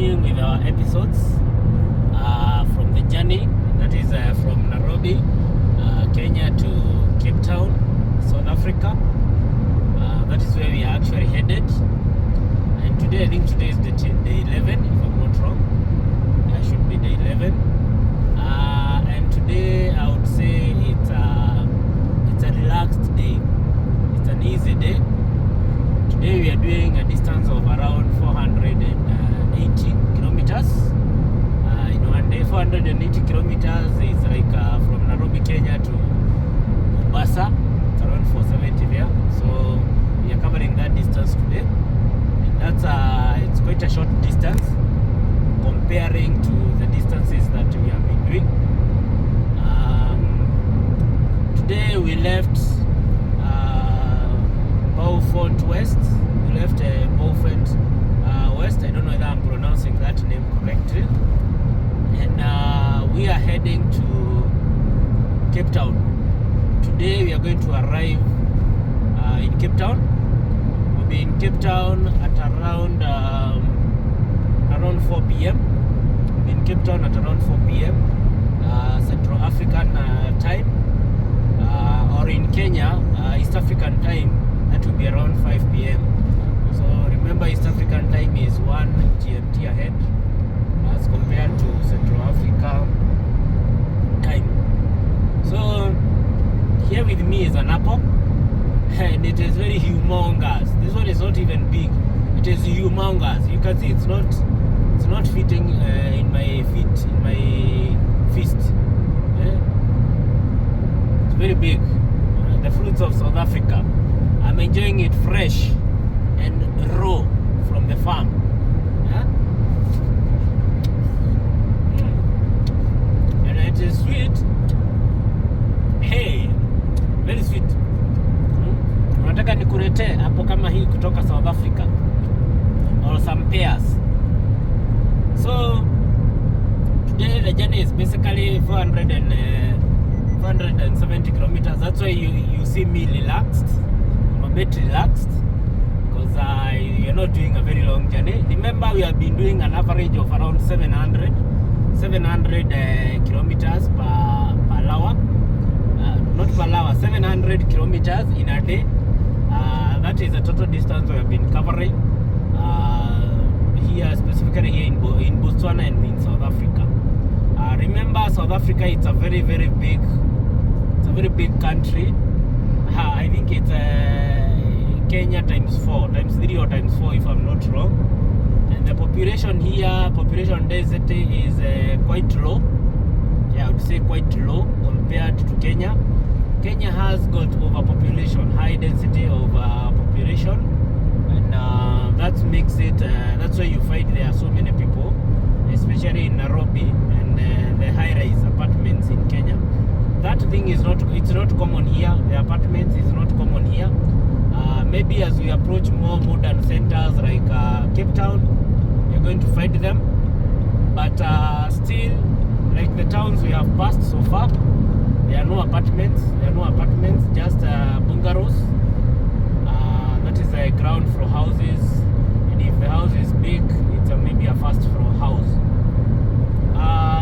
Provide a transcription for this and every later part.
continuing with our episodes from the journey that is from Nairobi, Kenya to Cape Town, South Africa. That is where we are actually headed. And today, I think today is day 11, if I'm not wrong. It should be day 11. And today, I would say it's a relaxed day. It's an easy day. Today we are doing a distance of around 480 kilometers in one day. 480 kilometers is like from Nairobi, Kenya to Mombasa. It's around 470 there. So we are covering that distance today. And that's it's quite a short distance comparing to the distances that we have been doing. Today we left Beaufort-West. We left Beaufort-West. I don't know whether I'm pronouncing that name correctly. And we are heading to Cape Town. Today we are going to arrive in Cape Town. We'll be in Cape Town at around 4 p.m. We'll be in Cape Town at around 4 p.m. Central African time. Or in Kenya, East African time, that will be around 5 p.m. So remember, East African time is 1 GMT ahead as compared to Central Africa time. So here with me is an apple, and it is very humongous. This one is not even big. It is humongous. You can see it's not fitting in my fist. It's very big. The fruits of South Africa. I'm enjoying it fresh and raw from the farm. And it is sweet. Hey, very sweet. Unataka nikurete hapo kama hii kutoka South Africa or some pears. So today the journey is basically 470 kilometers. That's why you see me relaxed. I'm a bit relaxed because you're not doing a very long journey. Remember, we have been doing an average of around 700 kilometers per hour. Not per hour, 700 kilometers in a day. That is the total distance we have been covering here, specifically here in Botswana and in South Africa. Remember, South Africa, it's a very, very big country. I think it's Kenya times 4, times 3 or times 4 if I'm not wrong. And the population here, population density is quite low. Yeah, I would say quite low compared to Kenya. Kenya has got overpopulation, high density of population, and that makes it, that's why you find there are so many people, especially in Nairobi and the high-rise apartments in Kenya. That thing is not common here. The apartments is not common here. Maybe as we approach more modern centers like Cape Town, we're going to find them. But still, like the towns we have passed so far, there are no apartments. Just bungalows. That is a ground floor houses. And if the house is big, it's maybe a first floor house.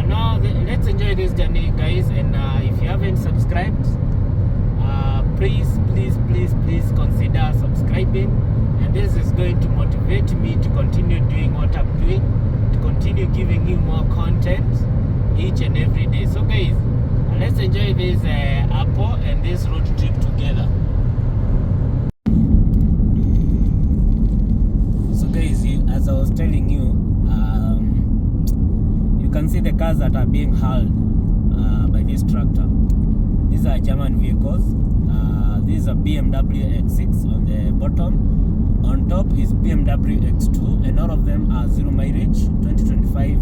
Now let's enjoy this journey, guys, and if you haven't subscribed, please consider subscribing, and this is going to motivate me to continue doing what I'm doing, to continue giving you more content each and every day. So guys, let's enjoy this apple and this road trip together. So guys, as I was telling you, you can see the cars that are being hauled by this tractor. These are German vehicles. These are BMW X6 on the bottom. On top is BMW X2, and all of them are zero mileage, 2025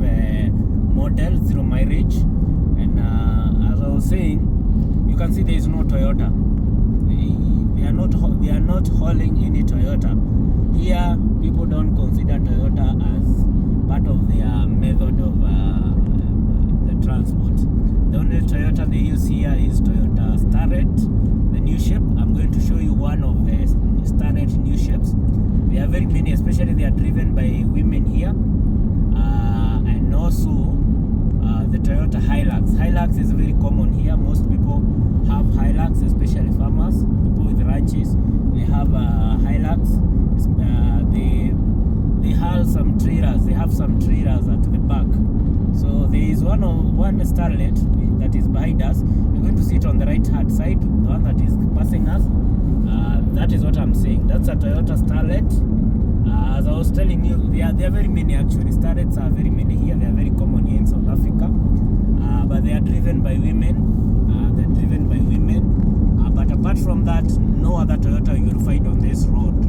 model, zero mileage. And as I was saying, you can see there is no Toyota. They are not hauling any Toyota. Here, people don't consider Toyota as part of their method of the transport. The only Toyota they use here is Toyota Starlet, the new shape. I'm going to show you one of the Starlet new shapes. There are very many, especially they are driven by women here. Hilux is very common here. Most people have Hilux, especially farmers, people with ranches. They have Hilux. They have some trailers. They have some trailers at the back. So there is one starlet that is behind us. You're going to see it on the right hand side, the one that is passing us. That is what I'm saying. That's a Toyota Starlet. As I was telling you, there are very many actually. Starlets are very many here. They are very common here in South Africa. But they are driven by women. But apart from that, no other Toyota you will find on this road.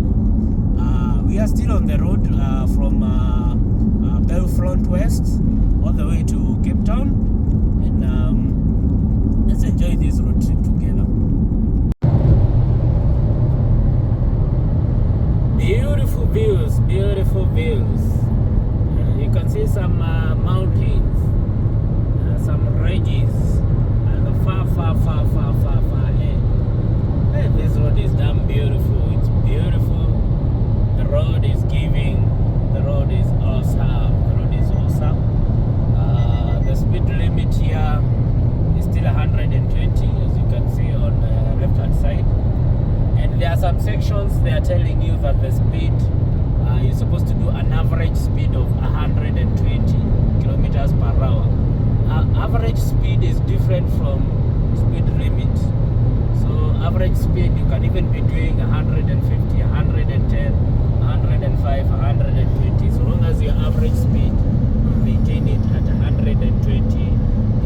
We are still on the road from Cape.Guess all the way to Cape Town. And let's enjoy this road trip together. Beautiful views. You can see some mountains, some ridges, and far ahead. Hey, this road is damn beautiful. It's beautiful. The road is giving. The road is awesome. The speed limit here is still 120, as you can see on the left hand side. And there are some sections they are telling you that the speed you're supposed to do an average speed of 120 kilometers per hour. Average speed is different from speed limit. So average speed, you can even be doing 150, 110, 105, 120. So long as your average speed, maintain it at 120,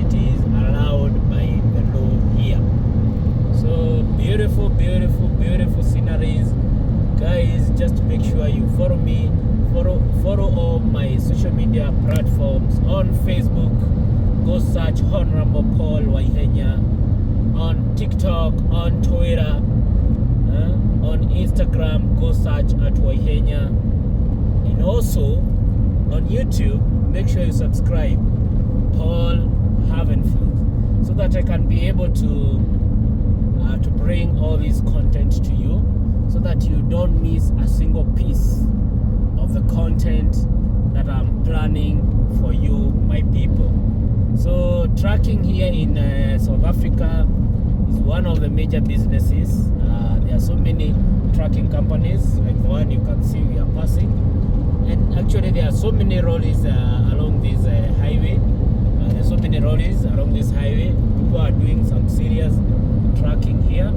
it is allowed by the law here. So beautiful sceneries. Guys, just make sure you follow me, follow all my social media platforms. On Facebook, go search Honorable Paul Waihenya. On TikTok, on Twitter, on Instagram, go search at Waihenya. And also on YouTube, make sure you subscribe, Paul Havenfield, so that I can be able to bring all this content to you, so that you don't miss a single piece of the content that I'm planning for you, my people. So trucking here in South Africa is one of the major businesses. There are so many trucking companies, like the one you can see we are passing. And actually there are so many lorries along this highway. There are so many lorries along this highway. People are doing some serious trucking here.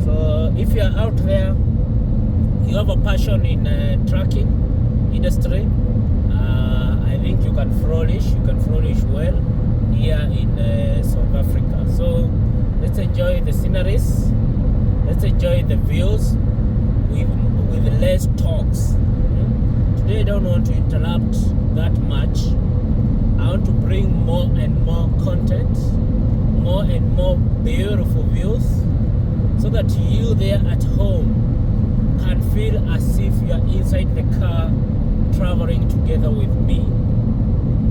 So if you are out there, you have a passion in trucking industry, I think you can flourish well here in South Africa. So let's enjoy the sceneries, let's enjoy the views with less talks. Today I don't want to interrupt that much. I want to bring more and more content, more and more beautiful views, so that you there at home can feel as if you are inside the car traveling together with me.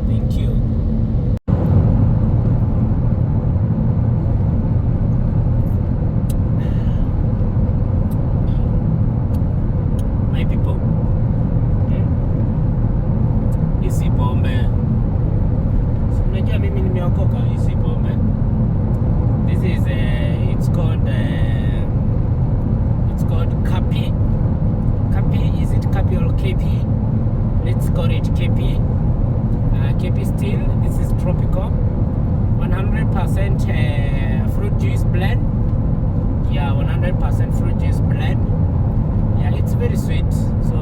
Thank you. My people, isi pombe. Unajua mimi nimeokoka, isi pombe. This is it's called Capi. Is it Capi or KP? Let's call it KP. KP still. This is tropical. 100% fruit juice blend. Yeah, 100% fruit juice blend. Yeah, it's very sweet. So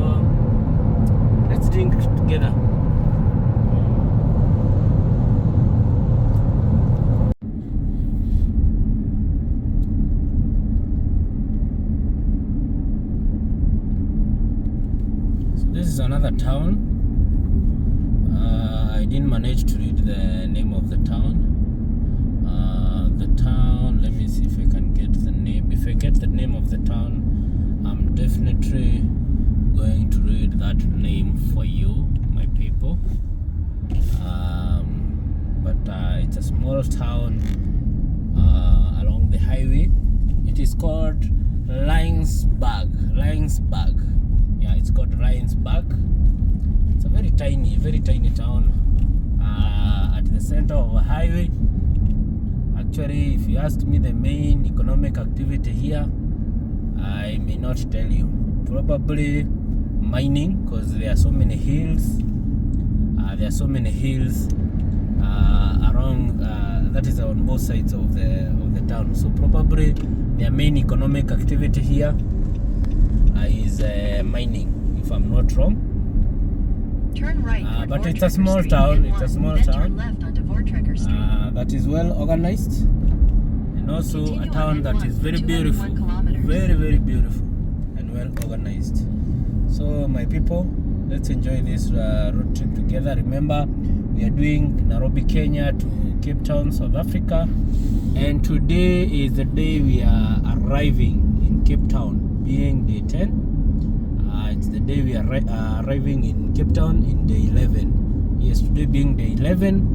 let's drink together. This is another town. I didn't manage to read the name of the town. Let me see if I can get the name. If I get the name of the town, I'm definitely going to read that name for you, my people. But it's a small town along the highway. It is called Linesburg. Yeah, it's called Linesburg. It's a very tiny town at the center of a highway. Actually, if you ask me the main economic activity here, I may not tell you. Probably mining, because there are so many hills. Around that is on both sides of the town. So probably their main economic activity here is mining, if I'm not wrong. Turn right. But it's a small town. It's a small town that is well organized, and also a town that is very beautiful, very, very beautiful and well organized. So my people, let's enjoy this road trip together. Remember, we are doing Nairobi, Kenya to Cape Town, South Africa, and today is the day we are arriving in Cape Town, being day 10. It's the day we are arriving in Cape Town in day 11. Yes, today being day 11,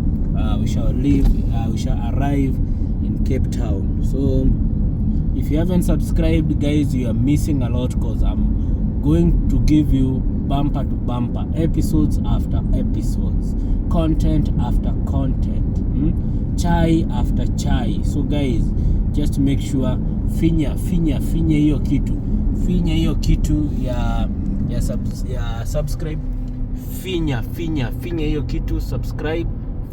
we shall arrive in Cape Town. So if you haven't subscribed, guys, you are missing a lot, because I'm going to give you bumper to bumper, episodes after episodes, content after content, chai after chai. So guys, just make sure finya hiyo kitu ya subscribe, finya hiyo kitu subscribe,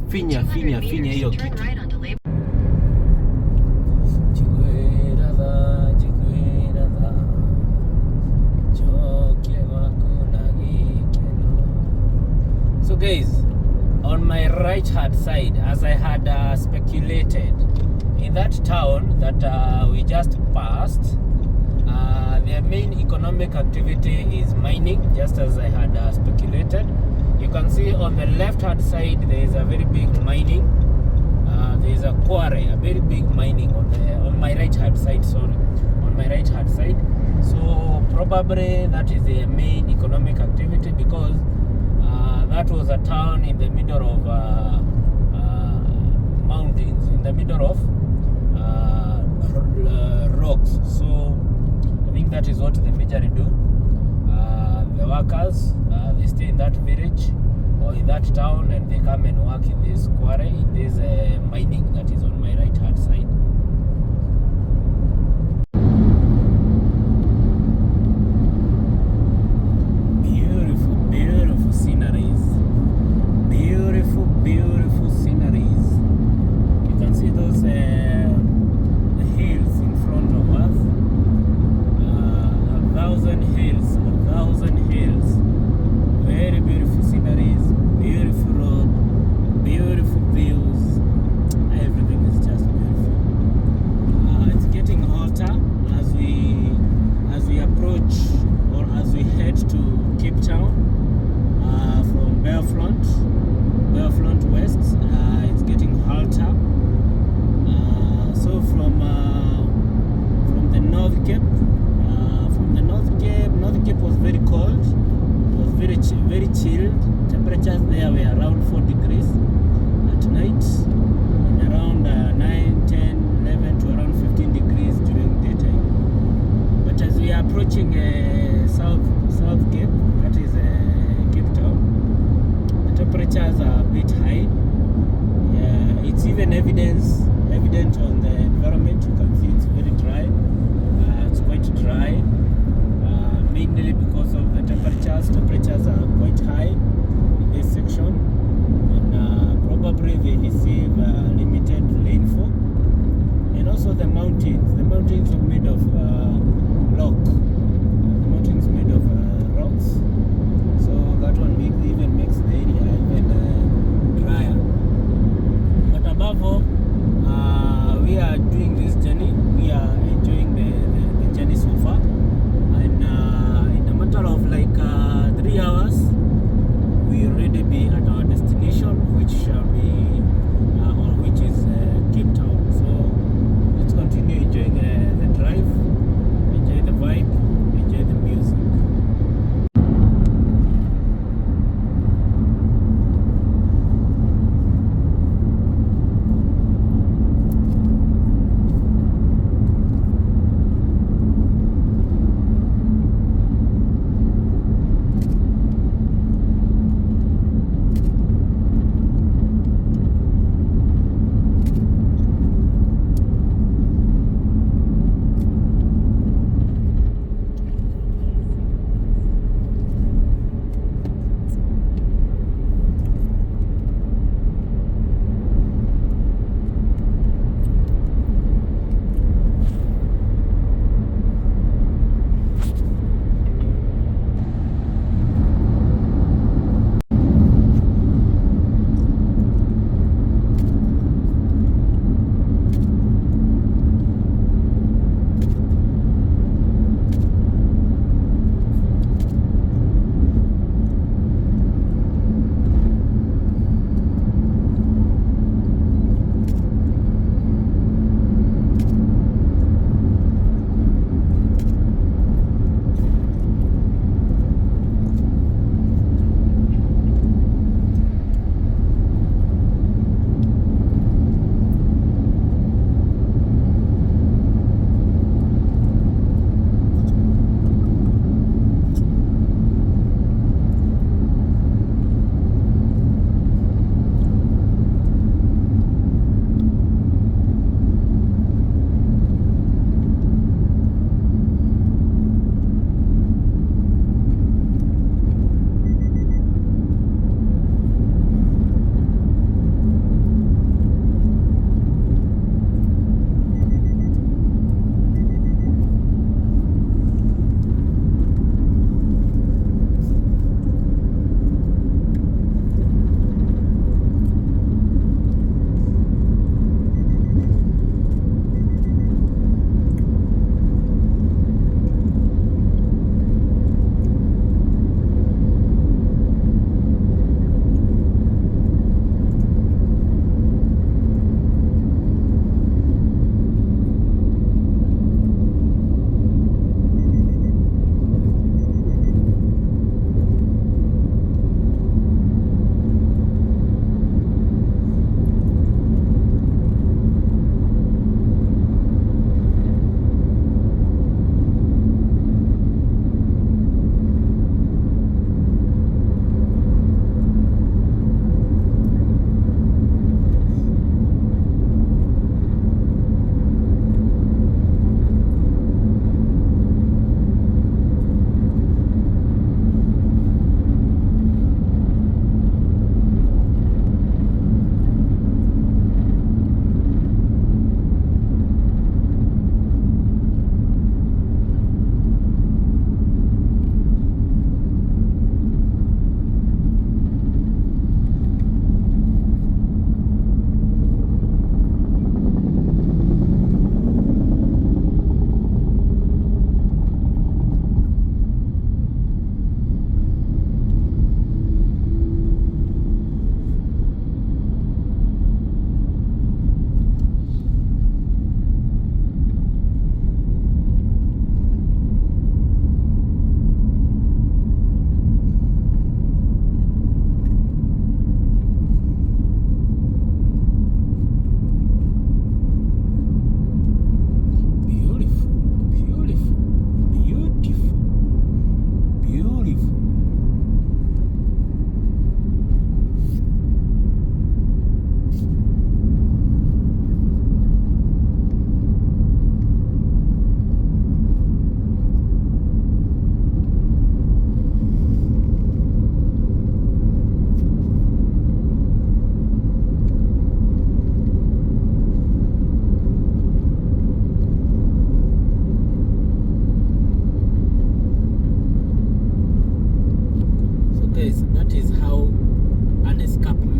finya hiyo kitu. So guys, on my right hand side, as I had speculated, in that town that we just passed, their main economic activity is mining, just as I had speculated. You can see on the left hand side there is a very big mining. There is a quarry, a very big mining on my right hand side. On my right hand side. So probably that is the main economic activity, because that was a town in the middle of mountains, in the middle of rocks. So I think that is what they majorly do. The workers, they stay in that village or in that town, and they come and work in this quarry, in this mining that is on my right hand side. Beautiful sceneries. Beautiful sceneries. You can see those the hills in front of us. A thousand hills. Very beautiful sceneries, beautiful road, beautiful views. Everything is just beautiful. It's getting hotter as we approach, or as we head to Cape Town from Bellfront West. It's getting hotter. So from the North Cape, North Cape was very cold. It was very chilled. Temperatures there were around 4 degrees at night, and around 9, 10, 11 to around 15 degrees during daytime. But as we are approaching South Cape, that is Cape Town, the temperatures are a bit high. It's even evident on the environment. You can see it's very dry. It's quite dry, mainly because of the temperatures. Temperatures are quite high in this section, and probably they receive limited rainfall. And also the mountains. The mountains are made of rock. The mountains made of rocks. So that one even makes the area even drier. But above all, we are doing this journey. We are enjoying the journey so far. And in a matter of like 3 hours, we already be at our destination, which shall be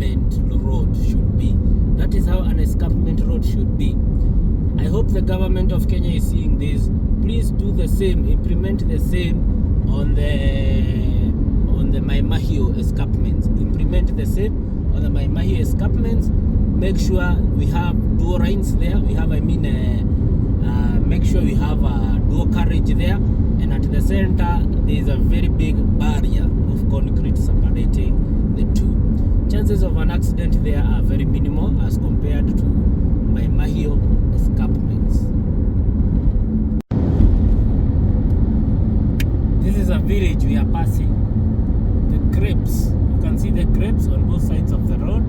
escarpment road should be. That is how an escarpment road should be. I hope the government of Kenya is seeing this. Please do the same, implement the same on the Mai Mahiu escarpments. Implement the same on the Mai Mahiu escarpments. Make sure we have dual lines there. Make sure we have a dual carriage there, and at the center there is a very big barrier of concrete separating the two. Chances of an accident there are very minimal as compared to Mai Mahiu escarpments. This is a village we are passing. The crepes. You can see the crepes on both sides of the road.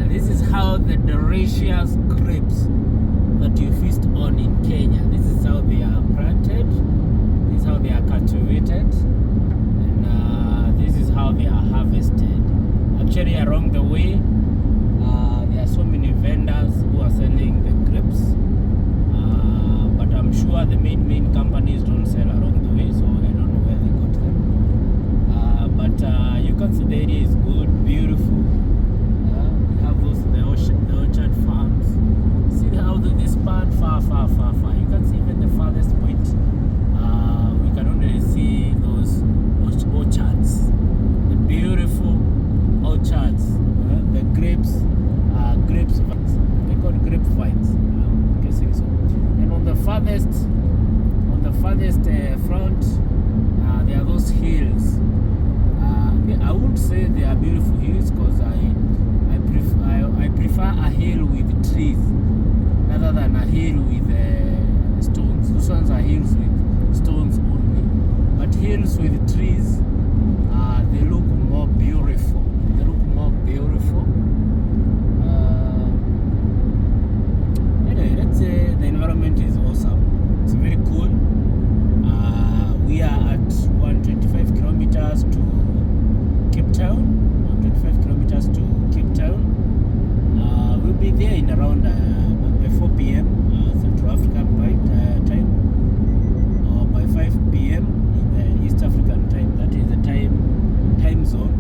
This is how the delicious crepes that you feast on in Kenya. This is how they are planted. This is how they are cultivated. And this is how they are harvested. Actually, along the way, there are so many vendors who are selling the crepes. But I'm sure the main companies don't sell along the way, so I don't know where they got them. But you can see the area is good, beautiful. We have the orchard farms. See how this part far. You can see even the farthest point. We can only see those orchards, the beautiful orchards. The grapes vines. They call grapevines. I'm guessing so. And on the farthest front, there are those hills. I wouldn't say they are beautiful hills because I prefer a hill with trees rather than a hill with stones. Those ones are hills with stones only. But hills with trees, they look more beautiful. Anyway, let's say the environment is awesome. It's very cool. We are at 125 kilometers to Cape Town. 125 kilometers to Cape Town. We'll be there in around by 4 p.m. Central African time, or by 5 p.m. in the East African time. That is the time zone.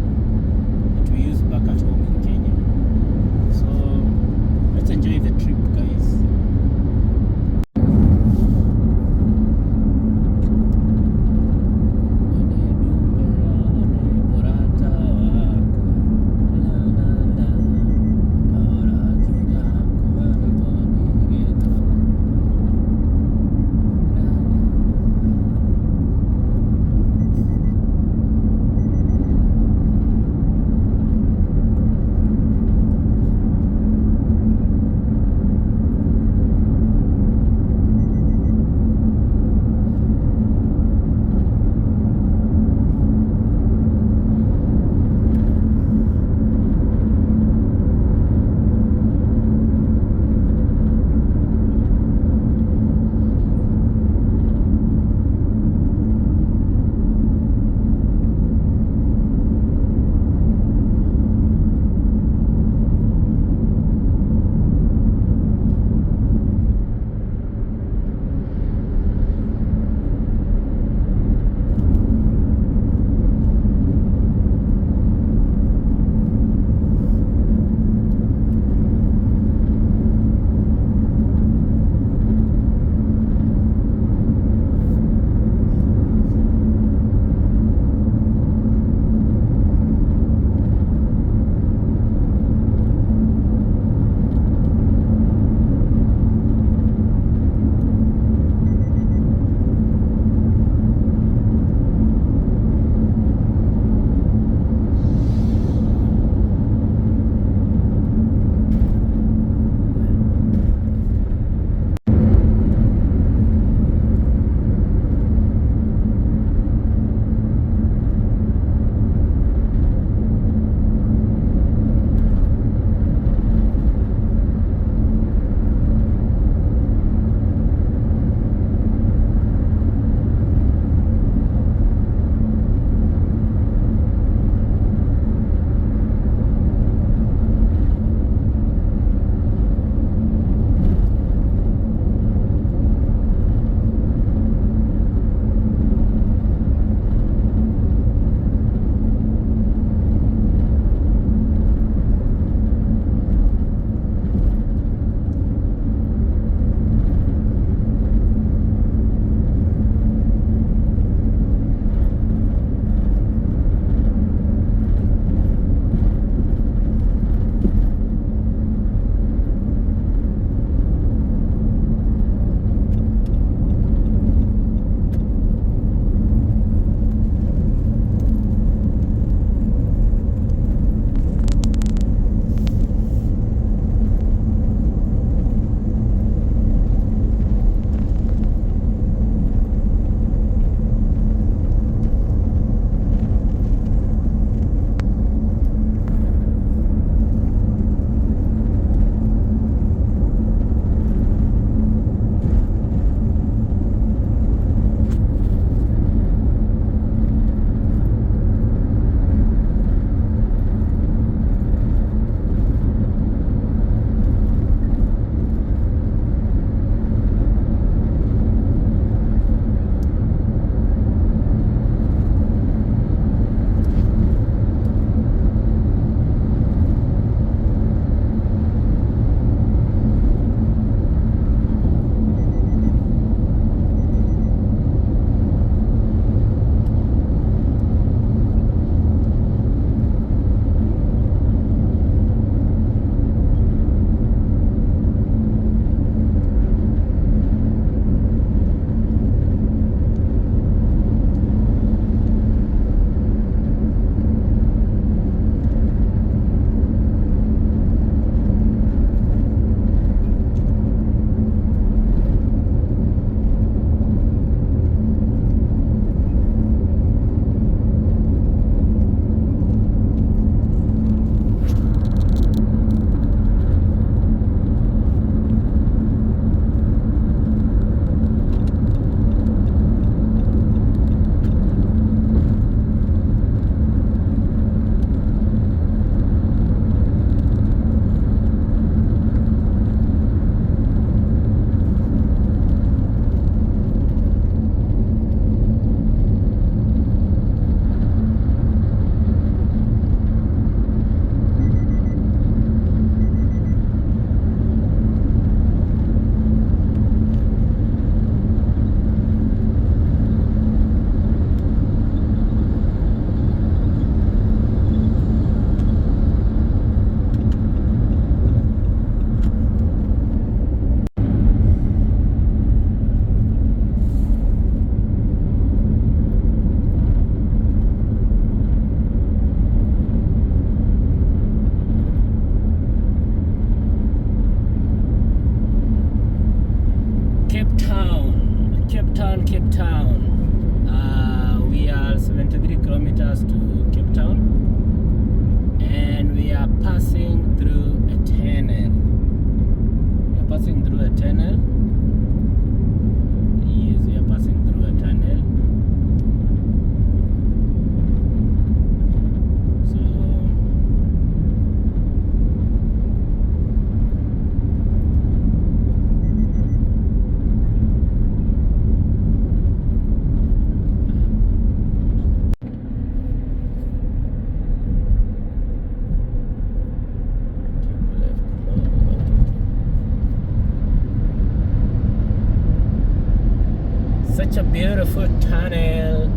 such a beautiful tunnel.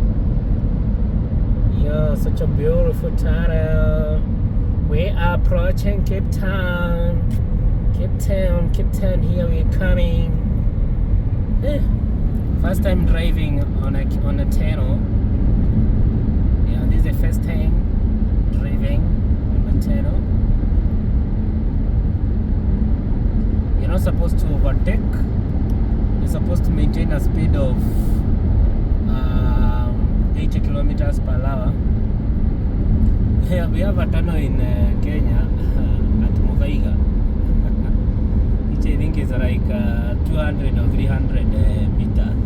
Yeah, such a beautiful tunnel. We are approaching Cape Town. Cape Town, here we're coming. First time driving on a tunnel. Yeah, this is the first time driving on a tunnel. You're not supposed to overtake. You're supposed to maintain a speed of 80 kilometers per hour. Here we have a tunnel in Kenya at Muthaiga, which I think is like 200 or 300 meters.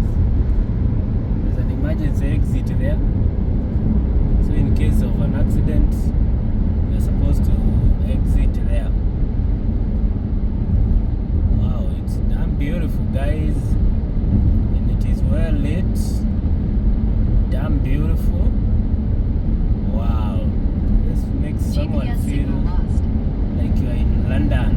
There's an emergency exit there, so in case of an accident, you're supposed to exit there. Wow, it's damn beautiful, guys, and it is well lit. Damn beautiful. Wow, this makes someone GPS feel signal lost. like you're in London.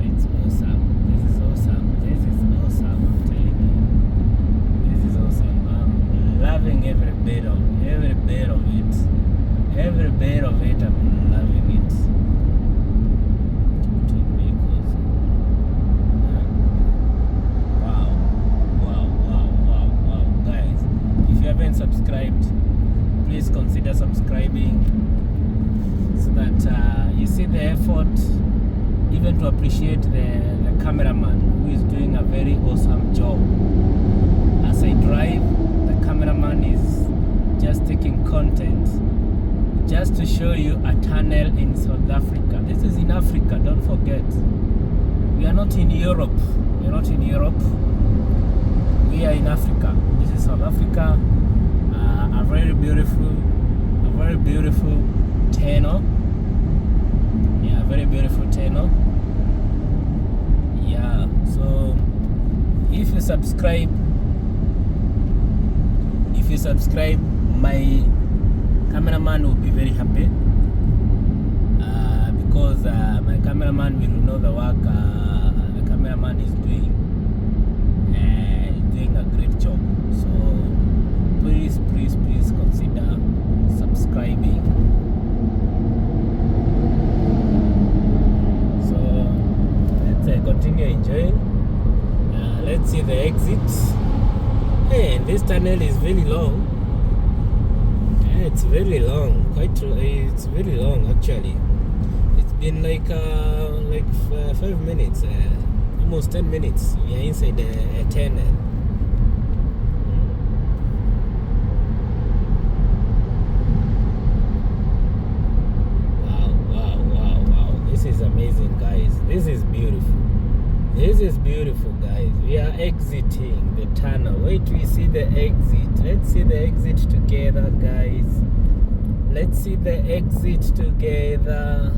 It's awesome. This is awesome. This is awesome. I'm telling you, this is awesome. I'm loving every bit of it. Every bit of it. I'm loving it. Subscribed, please consider subscribing, so that you see the effort, even to appreciate the cameraman who is doing a very awesome job. As I drive, the cameraman is just taking content just to show you a tunnel in South Africa. This is in Africa, don't forget. We are not in Europe. We are not in Europe. We are in Africa. This is South Africa. A very beautiful tunnel. Yeah, very beautiful tunnel. Yeah, so if you subscribe, my cameraman will be very happy, because my cameraman will know the work the cameraman is doing. Doing a great job. So please consider subscribing. So let's continue enjoying. Let's see the exit. Hey, this tunnel is very long. It's very long. It's very long actually. It's been like 5 minutes, almost 10 minutes. We are inside a tunnel. This is amazing, guys. This is beautiful, guys. We are exiting the tunnel. Wait, we see the exit. Let's see the exit together, guys. Let's see the exit together.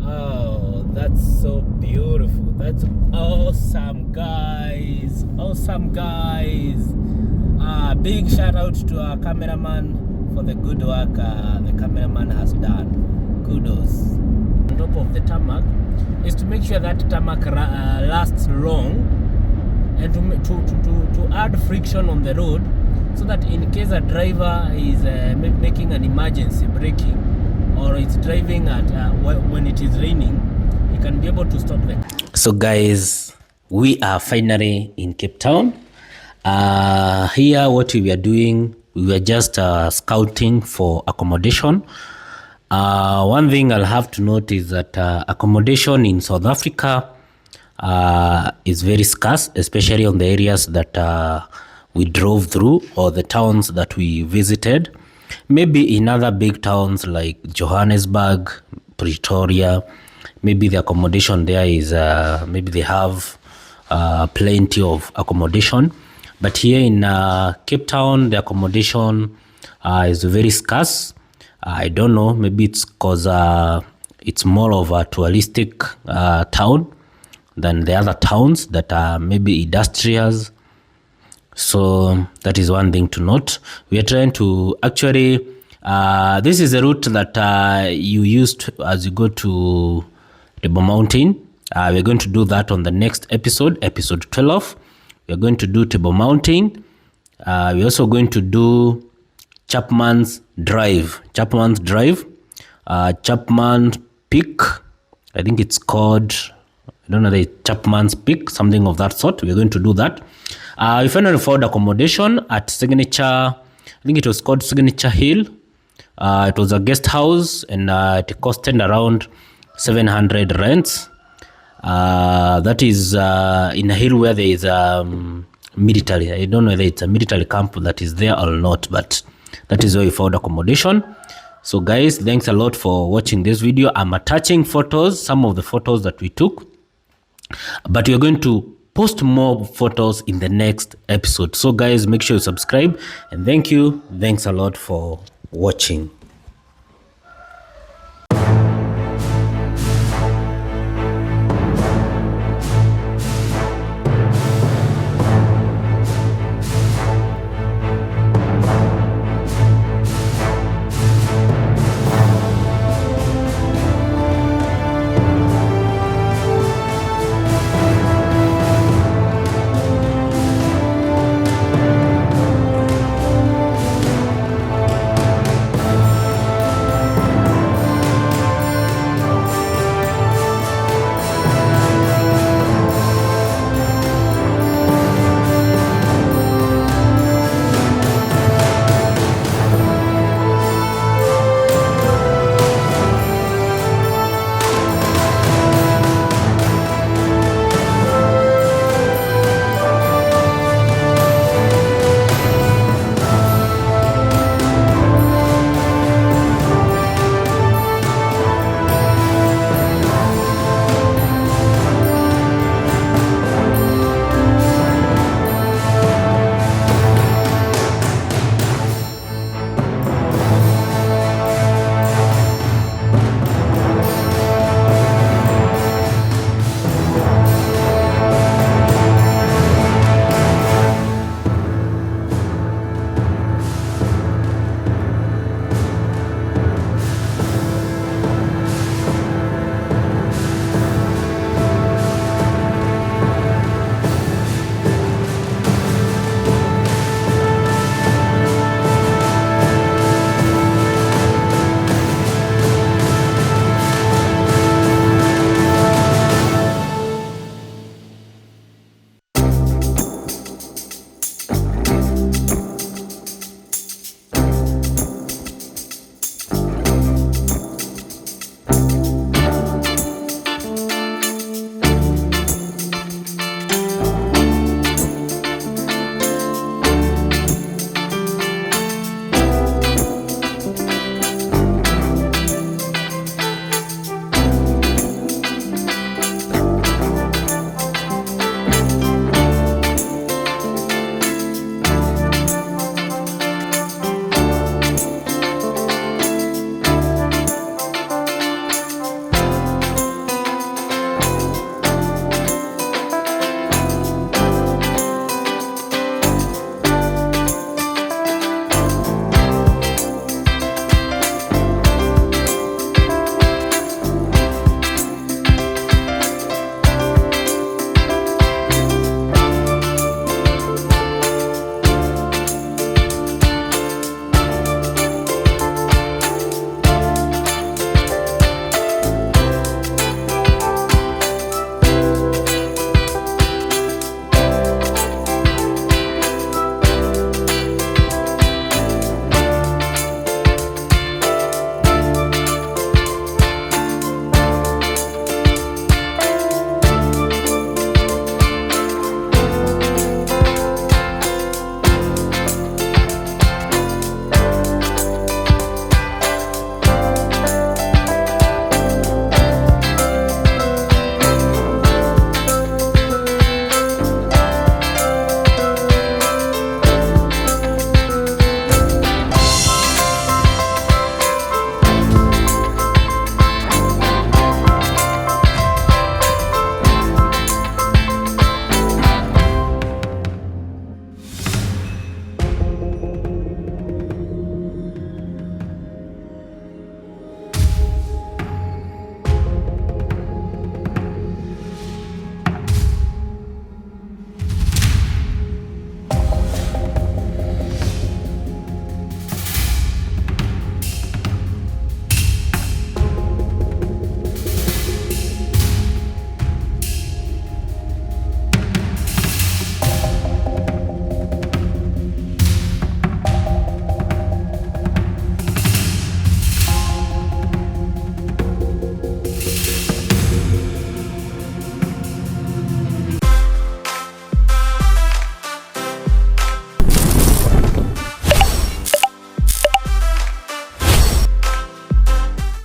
Oh, that's so beautiful. That's awesome, guys. Big shout out to our cameraman for the good work the cameraman has done. Kudos. On top of the tarmac is to make sure that tarmac lasts long, and to add friction on the road, so that in case a driver is making an emergency braking, or it's driving at when it is raining, he can be able to stop the car. So guys, we are finally in Cape Town. Here what we were doing, we were just scouting for accommodation. One thing I'll have to note is that accommodation in South Africa is very scarce, especially on the areas that we drove through, or the towns that we visited. Maybe in other big towns like Johannesburg, Pretoria, maybe the accommodation there is, maybe they have plenty of accommodation. But here in Cape Town, the accommodation is very scarce. I don't know, maybe it's because it's more of a touristic town than the other towns that are maybe industrials. So that is one thing to note. We are trying to actually, this is a route that you used as you go to Table Mountain. We're going to do that on the next episode, episode 12. We're going to do Table Mountain. We're also going to do Chapman's Drive, Chapman's Peak. I think it's called, I don't know, the Chapman's Peak, something of that sort. We're going to do that. We finally found accommodation at Signature, I think it was called Signature Hill. It was a guest house, and it costed around 700 rents. That is in a hill where there is military. I don't know whether it's a military camp that is there or not, but that is where we found accommodation. So guys, thanks a lot for watching this video. I'm attaching photos, some of the photos that we took, but we're going to post more photos in the next episode. So guys, make sure you subscribe, and thanks a lot for watching.